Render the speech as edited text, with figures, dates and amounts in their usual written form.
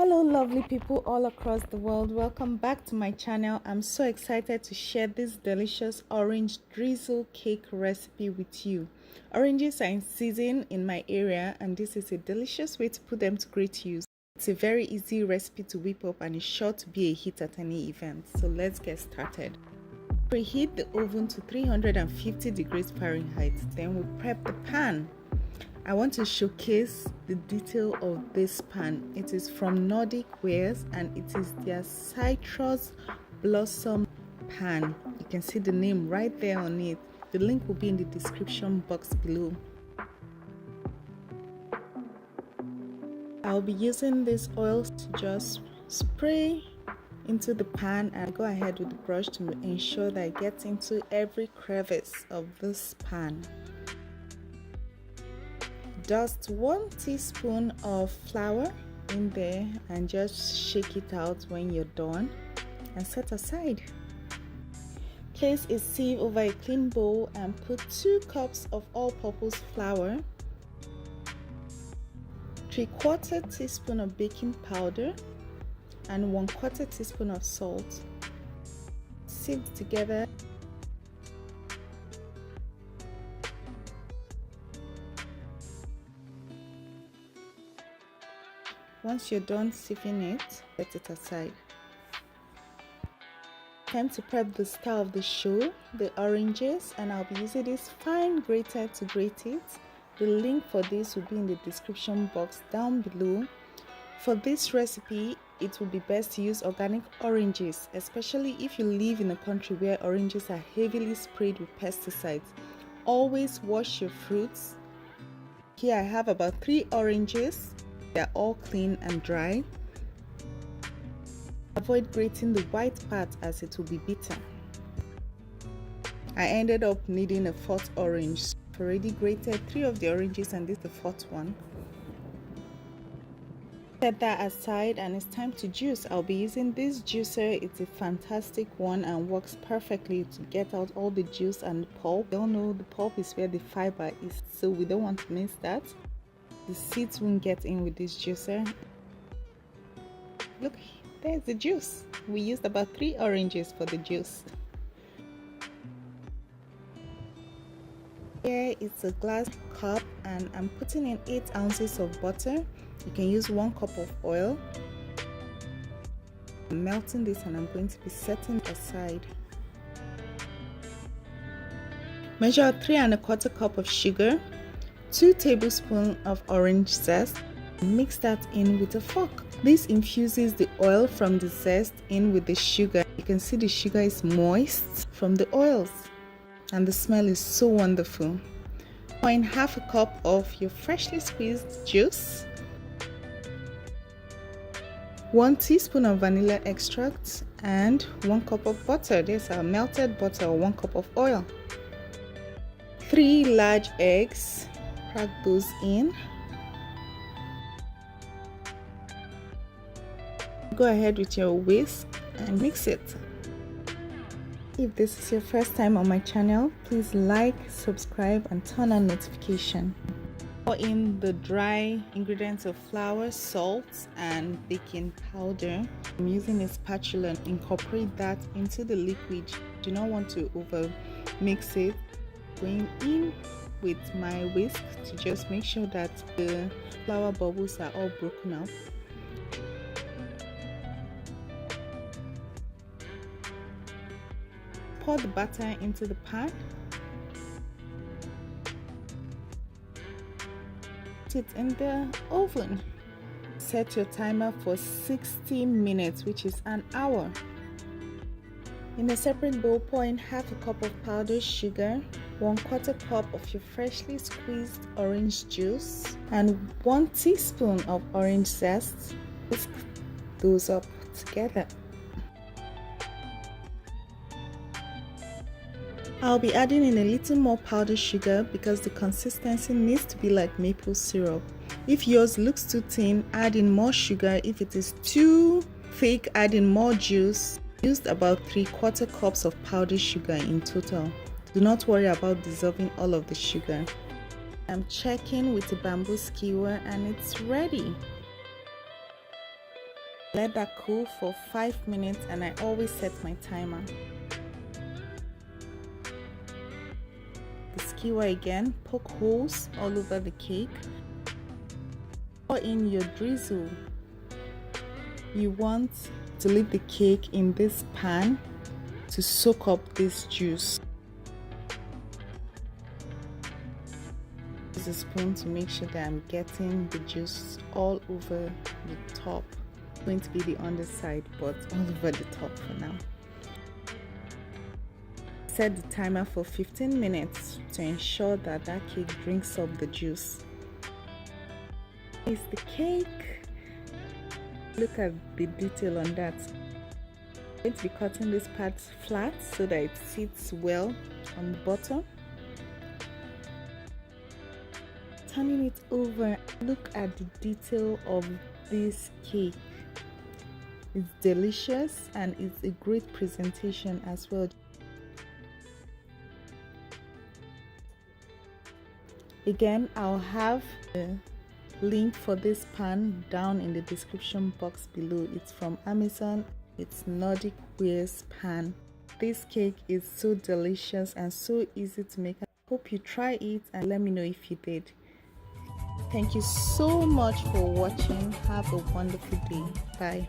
Hello lovely people all across the world, welcome back to my channel. I'm so excited to share this delicious orange drizzle cake recipe with you. Oranges are in season in my area and this is a delicious way to put them to great use. It's a very easy recipe to whip up and is sure to be a hit at any event. So let's get started. Preheat the oven to 350 degrees Fahrenheit. Then we prep the pan. I want to showcase the detail of this pan. It is from Nordic Wares and it is their citrus blossom pan. You can see the name right there on it. The link will be in the description box below. I'll be using this oil to just spray into the pan and go ahead with the brush to ensure that it gets into every crevice of this pan. Dust 1 teaspoon of flour in there and just shake it out when you're done and set aside. Place a sieve over a clean bowl and put 2 cups of all-purpose flour, 3/4 teaspoon of baking powder and 1/4 teaspoon of salt. Sieve together. Once you're done sieving it, set it aside. Time to prep the star of the show, the oranges, and I'll be using this fine grater to grate it. The link for this will be in the description box down below. For this recipe, it will be best to use organic oranges, especially if you live in a country where oranges are heavily sprayed with pesticides. Always wash your fruits. Here I have about 3 oranges. They're all clean and dry. Avoid grating the white part as it will be bitter. I ended up needing a 4th orange. I've already grated 3 of the oranges and this is the 4th one. Set that aside and it's time to juice. I'll be using this juicer. It's a fantastic one and works perfectly to get out all the juice and the pulp. You all know the pulp is where the fiber is, so we don't want to miss that. The seeds won't get in with this juicer. Look, there's the juice. We used about 3 oranges for the juice. Here it's a glass cup and I'm putting in 8 ounces of butter. You can use 1 cup of oil. I'm melting this and I'm going to be setting aside. Measure 3¼ cup of sugar, 2 tablespoons of orange zest. Mix that in with a fork. This infuses the oil from the zest in with the sugar. You can see the sugar is moist from the oils and the smell is so wonderful. Pour in 1/2 cup of your freshly squeezed juice, 1 teaspoon of vanilla extract and 1 cup of butter. There's our melted butter or 1 cup of oil. 3 large eggs. Crack those in. Go ahead with your whisk and mix it. If this is your first time on my channel, please like, subscribe and turn on notification. Pour in the dry ingredients of flour, salt and baking powder. I'm using a spatula and incorporate that into the liquid. Do not want to over mix it. Going in with my whisk to just make sure that the flour bubbles are all broken up. Pour the batter into the pan. Put it in the oven. Set your timer for 60 minutes, which is an hour. In a separate bowl, pour in 1/2 cup of powdered sugar, 1/4 cup of your freshly squeezed orange juice, and 1 teaspoon of orange zest. Whisk those up together. I'll be adding in a little more powdered sugar because the consistency needs to be like maple syrup. If yours looks too thin, add in more sugar. If it is too thick, add in more juice. Used about 3/4 cups of powdered sugar in total. Do not worry about dissolving all of the sugar. I'm checking with a bamboo skewer and it's ready. Let that cool for 5 minutes, and I always set my timer. The skewer again, poke holes all over the cake. Pour in your drizzle. You want to leave the cake in this pan to soak up this juice. Use a spoon to make sure that I'm getting the juice all over the top. It's going to be the underside, but all over the top for now. Set the timer for 15 minutes to ensure that cake drinks up the juice. Here's the cake. Look at the detail on that. I'm going to be cutting this part flat so that it sits well on the bottom. Turning it over, look at the detail of this cake. It's delicious and it's a great presentation as well. Again, I'll have a link for this pan down in the description box below. It's from Amazon. It's Nordic Wares pan. This cake is so delicious and so easy to make. I hope you try it and let me know if you did. Thank you so much for watching. Have a wonderful day. Bye.